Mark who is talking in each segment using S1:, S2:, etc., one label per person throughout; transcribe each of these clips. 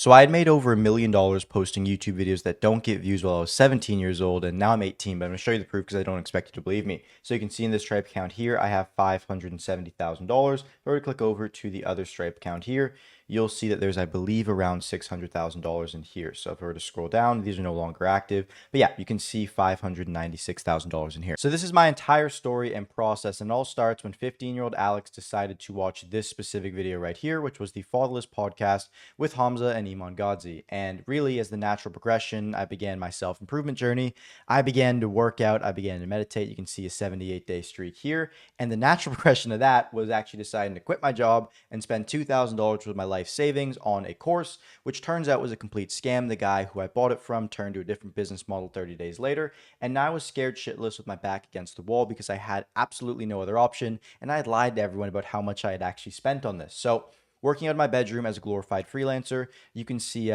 S1: So I had made over $1 million posting YouTube videos that don't get views while I was 17 years old, and now I'm 18, but I'm gonna show you the proof because I don't expect you to believe me. So you can see in this Stripe account here, I have $570,000. If I were to click over to the other Stripe account here, you'll see that there's, I believe, around $600,000 in here. So if I were to scroll down, these are no longer active. But yeah, you can see $596,000 in here. So this is my entire story and process, and it all starts when 15-year-old Alex decided to watch this specific video right here, which was the Fatherless podcast with Hamza and Iman Gadzhi. And really, as the natural progression, I began my self-improvement journey. I began to work out, I began to meditate. You can see a 78-day streak here. And the natural progression of that was actually deciding to quit my job and spend $2,000 with my life savings on a course, which turns out was a complete scam. The guy who I bought it from turned to a different business model 30 days later. And now I was scared shitless with my back against the wall because I had absolutely no other option. And I had lied to everyone about how much I had actually spent on this. So working out of my bedroom as a glorified freelancer, you can see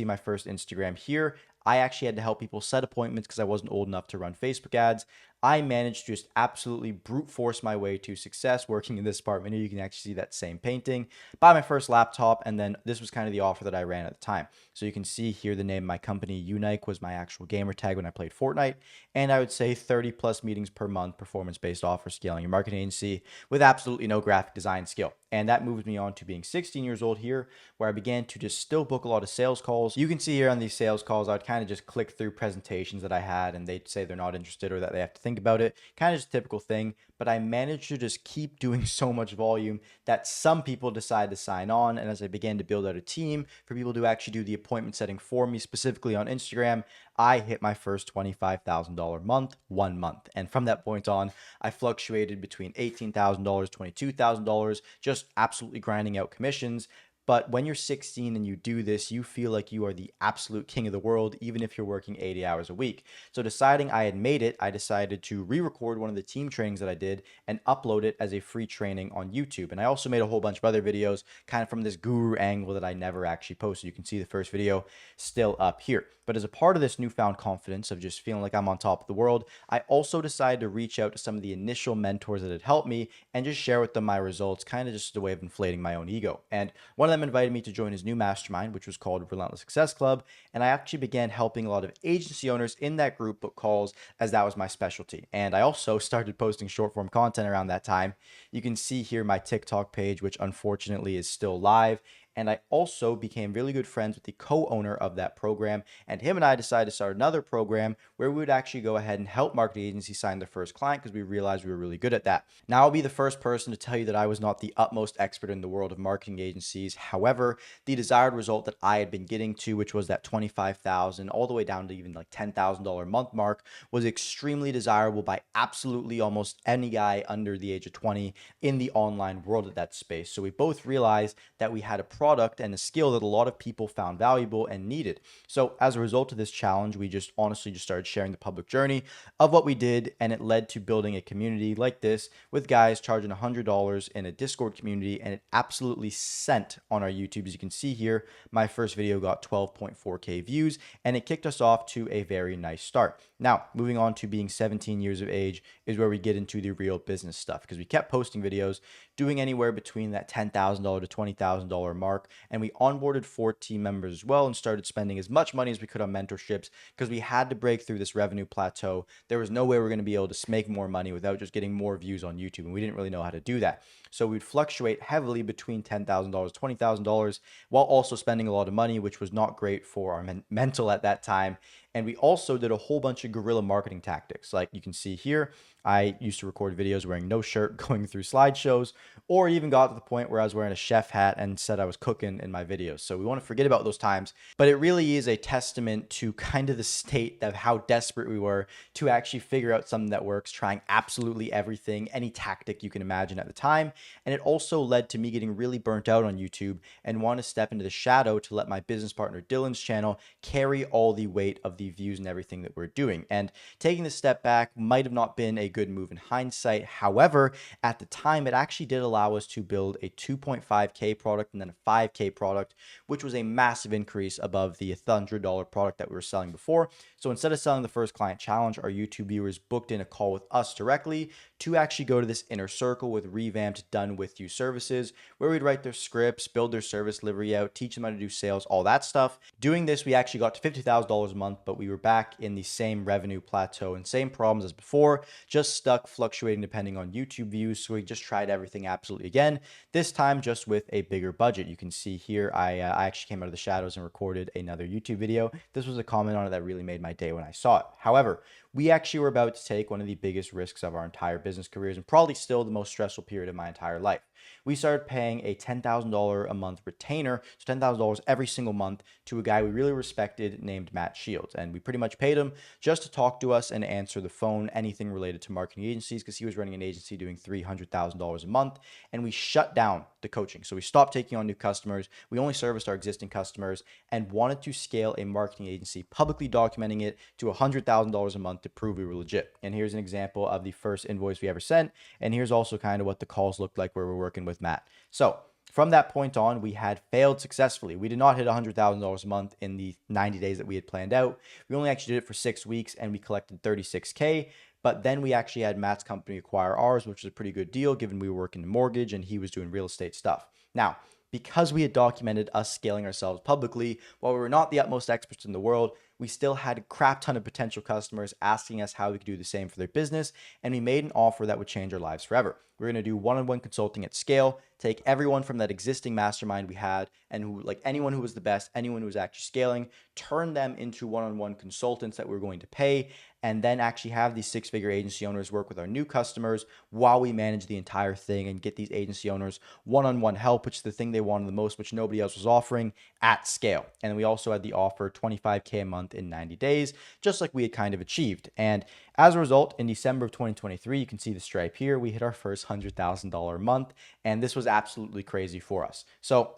S1: my first Instagram here. I actually had to help people set appointments because I wasn't old enough to run Facebook ads. I managed to just absolutely brute force my way to success working in this apartment. Here you can actually see that same painting. Buy my first laptop, and then this was kind of the offer that I ran at the time. So you can see here the name of my company, Unike, was my actual gamer tag when I played Fortnite. And I would say 30 plus meetings per month, performance-based offer, scaling your marketing agency with absolutely no graphic design skill. And that moves me on to being 16 years old here, where I began to just still book a lot of sales calls. You can see here on these sales calls, I'd kind of just click through presentations that I had, and they'd say they're not interested or that they have to think about it. Kind of just a typical thing. But I managed to just keep doing so much volume that some people decided to sign on. And as I began to build out a team for people to actually do the appointment setting for me, specifically on Instagram, I hit my first $25,000 month, 1 month. And from that point on, I fluctuated between $18,000, $22,000, just absolutely grinding out commissions. But when you're 16 and you do this, you feel like you are the absolute king of the world, even if you're working 80 hours a week. So deciding I had made it, I decided to re-record one of the team trainings that I did and upload it as a free training on YouTube. And I also made a whole bunch of other videos kind of from this guru angle that I never actually posted. You can see the first video still up here. But as a part of this newfound confidence of just feeling like I'm on top of the world, I also decided to reach out to some of the initial mentors that had helped me and just share with them my results, kind of just as a way of inflating my own ego. And one of them invited me to join his new mastermind, which was called Relentless Success Club. And I actually began helping a lot of agency owners in that group book calls, as that was my specialty. And I also started posting short form content around that time. You can see here my TikTok page, which unfortunately is still live. And I also became really good friends with the co-owner of that program. And him and I decided to start another program where we would actually go ahead and help marketing agencies sign their first client because we realized we were really good at that. Now, I'll be the first person to tell you that I was not the utmost expert in the world of marketing agencies. However, the desired result that I had been getting to, which was that 25,000 all the way down to even like $10,000 month mark, was extremely desirable by absolutely almost any guy under the age of 20 in the online world at that space. So we both realized that we had a product and a skill that a lot of people found valuable and needed. So as a result of this challenge, we just honestly just started sharing the public journey of what we did, and it led to building a community like this with guys charging $100 in a Discord community, and it absolutely sent on our YouTube. As you can see here, my first video got 12.4K views, and it kicked us off to a very nice start. Now, moving on to being 17 years of age is where we get into the real business stuff, because we kept posting videos, doing anywhere between that $10,000 to $20,000 mark. And we onboarded 4 team members as well and started spending as much money as we could on mentorships because we had to break through this revenue plateau. There was no way we are going to be able to make more money without just getting more views on YouTube. And we didn't really know how to do that. So we'd fluctuate heavily between $10,000, $20,000 while also spending a lot of money, which was not great for our mental at that time. And we also did a whole bunch of guerrilla marketing tactics. Like you can see here, I used to record videos wearing no shirt, going through slideshows, or even got to the point where I was wearing a chef hat and said I was cooking in my videos. So we want to forget about those times, but it really is a testament to kind of the state of how desperate we were to actually figure out something that works, trying absolutely everything, any tactic you can imagine at the time. And it also led to me getting really burnt out on YouTube and want to step into the shadow to let my business partner Dylan's channel carry all the weight of the views and everything that we're doing. And taking the step back might have not been a good move in hindsight. However, at the time, it actually did allow us to build a 2.5K product and then a 5K product, which was a massive increase above the $100 product that we were selling before. So instead of selling the first client challenge, our YouTube viewers booked in a call with us directly to actually go to this inner circle with revamped done with you services, where we'd write their scripts, build their service delivery out, teach them how to do sales, all that stuff. Doing this, we actually got to $50,000 a month, but we were back in the same revenue plateau and same problems as before, just stuck fluctuating depending on YouTube views. So we just tried everything absolutely again, this time just with a bigger budget. You can see here, I actually came out of the shadows and recorded another YouTube video. This was a comment on it that really made my day when I saw it. However, we actually were about to take one of the biggest risks of our entire business careers and probably still the most stressful period of my entire life. We started paying a $10,000 a month retainer, so $10,000 every single month, to a guy we really respected named Matt Shields. And we pretty much paid him just to talk to us and answer the phone, anything related to marketing agencies, because he was running an agency doing $300,000 a month. And we shut down the coaching. So we stopped taking on new customers. We only serviced our existing customers and wanted to scale a marketing agency, publicly documenting it to $100,000 a month to prove we were legit. And here's an example of the first invoice we ever sent. And here's also kind of what the calls looked like where we're working with Matt. So from that point on, we had failed successfully. We did not hit $100,000 a month in the 90 days that we had planned out. We only actually did it for 6 weeks and we collected $36K. But then we actually had Matt's company acquire ours, which was a pretty good deal given we were working in mortgage and he was doing real estate stuff. Now, because we had documented us scaling ourselves publicly, while we were not the utmost experts in the world, we still had a crap ton of potential customers asking us how we could do the same for their business, and we made an offer that would change our lives forever. We're going to do one-on-one consulting at scale, take everyone from that existing mastermind we had, and who, like anyone who was the best, anyone who was actually scaling, turn them into one-on-one consultants that we're going to pay, and then actually have these six-figure agency owners work with our new customers while we manage the entire thing and get these agency owners one-on-one help, which is the thing they wanted the most, which nobody else was offering at scale. And then we also had the offer $25K a month in 90 days, just like we had kind of achieved. And as a result, in December of 2023, you can see the stripe here, we hit our first $100,000 a month, and this was absolutely crazy for us. So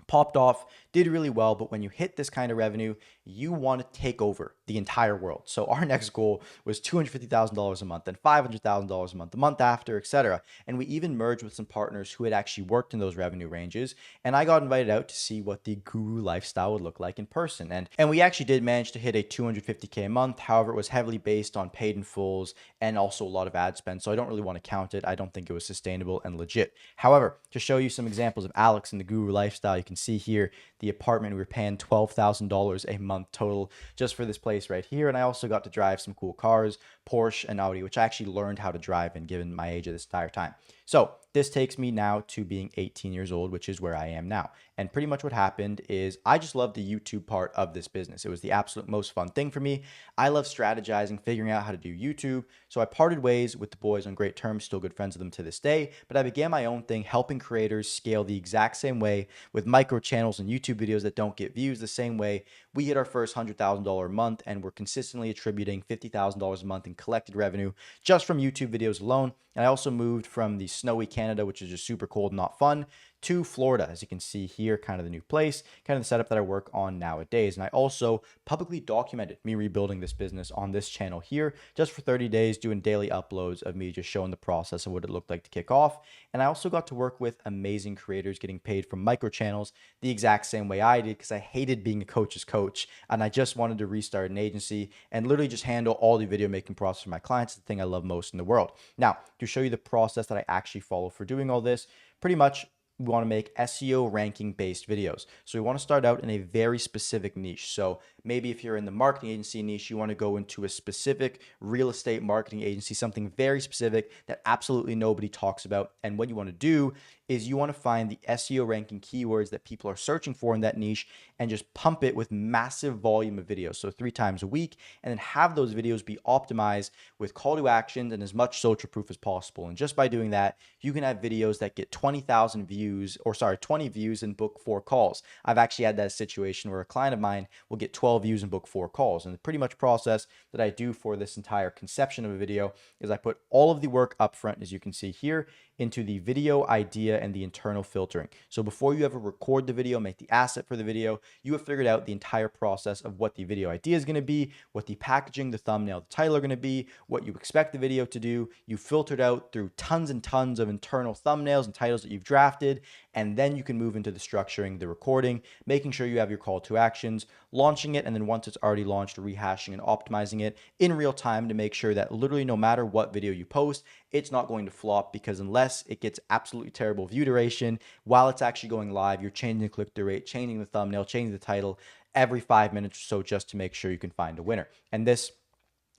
S1: popped off, did really well, but when you hit this kind of revenue, you want to take over the entire world. So our next goal was $250,000 a month and $500,000 a month, the month after, etc. And we even merged with some partners who had actually worked in those revenue ranges. And I got invited out to see what the guru lifestyle would look like in person. And we actually did manage to hit a $250K a month. However, it was heavily based on paid in fulls and also a lot of ad spend. So I don't really want to count it. I don't think it was sustainable and legit. However, to show you some examples of Alex and the guru lifestyle, you can see here the apartment we were paying $12,000 a month total just for this place right here. And I also got to drive some cool cars, Porsche and Audi, which I actually learned how to drive in given my age at this entire time. So this takes me now to being 18 years old, which is where I am now. And pretty much what happened is I just loved the YouTube part of this business. It was the absolute most fun thing for me. I love strategizing, figuring out how to do YouTube. So I parted ways with the boys on great terms, still good friends with them to this day. But I began my own thing, helping creators scale the exact same way with micro channels and YouTube videos that don't get views the same way. We hit our first $100,000 a month and we're consistently attributing $50,000 a month in collected revenue just from YouTube videos alone. And I also moved from the snowy Canada, which is just super cold and not fun, to Florida, as you can see here, kind of the new place, kind of the setup that I work on nowadays. And I also publicly documented me rebuilding this business on this channel here just for 30 days, doing daily uploads of me just showing the process of what it looked like to kick off. And I also got to work with amazing creators getting paid from micro channels the exact same way I did, because I hated being a coach's coach and I just wanted to restart an agency and literally just handle all the video making process for my clients, the thing I love most in the world. Now, to show you the process that I actually follow for doing all this, pretty much we want to make SEO ranking based videos. So we want to start out in a very specific niche. So maybe if you're in the marketing agency niche, you want to go into a specific real estate marketing agency, something very specific that absolutely nobody talks about. And what you want to do is you want to find the SEO ranking keywords that people are searching for in that niche and just pump it with massive volume of videos. So 3 times a week, and then have those videos be optimized with call to actions and as much social proof as possible. And just by doing that, you can have videos that get 20,000 views, 20 views and book 4 calls. I've actually had that situation where a client of mine will get 12 views and book 4 calls. And the pretty much process that I do for this entire conception of a video is I put all of the work up front, as you can see here, into the video idea and the internal filtering. So before you ever record the video, make the asset for the video, you have figured out the entire process of what the video idea is going to be, what the packaging, the thumbnail, the title are going to be, what you expect the video to do. You filtered out through tons and tons of internal thumbnails and titles that you've drafted, and then you can move into the structuring, the recording, making sure you have your call to actions, launching it, and then once it's already launched, rehashing and optimizing it in real time to make sure that literally no matter what video you post, it's not going to flop, because unless it gets absolutely terrible view duration while it's actually going live, you're changing the click-through rate, changing the thumbnail, changing the title every 5 minutes or so just to make sure you can find a winner. And this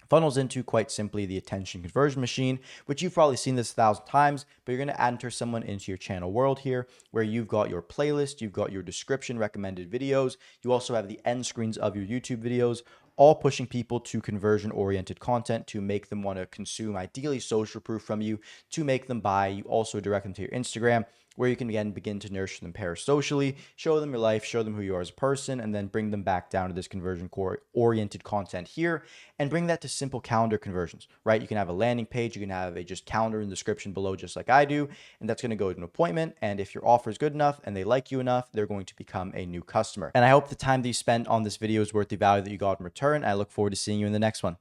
S1: funnels into, quite simply, the attention conversion machine, which you've probably seen this 1,000 times, but you're going to enter someone into your channel world here, where you've got your playlist, you've got your description, recommended videos, you also have the end screens of your YouTube videos, all pushing people to conversion-oriented content to make them want to consume, ideally social proof from you, to make them buy. You also direct them to your Instagram, where you can again begin to nurture them parasocially, show them your life, show them who you are as a person, and then bring them back down to this conversion core oriented content here, and bring that to simple calendar conversions, right? You can have a landing page, you can have a just calendar in the description below, just like I do, and that's going to go to an appointment. And if your offer is good enough and they like you enough, they're going to become a new customer. And I hope the time that you spent on this video is worth the value that you got in return. I look forward to seeing you in the next one.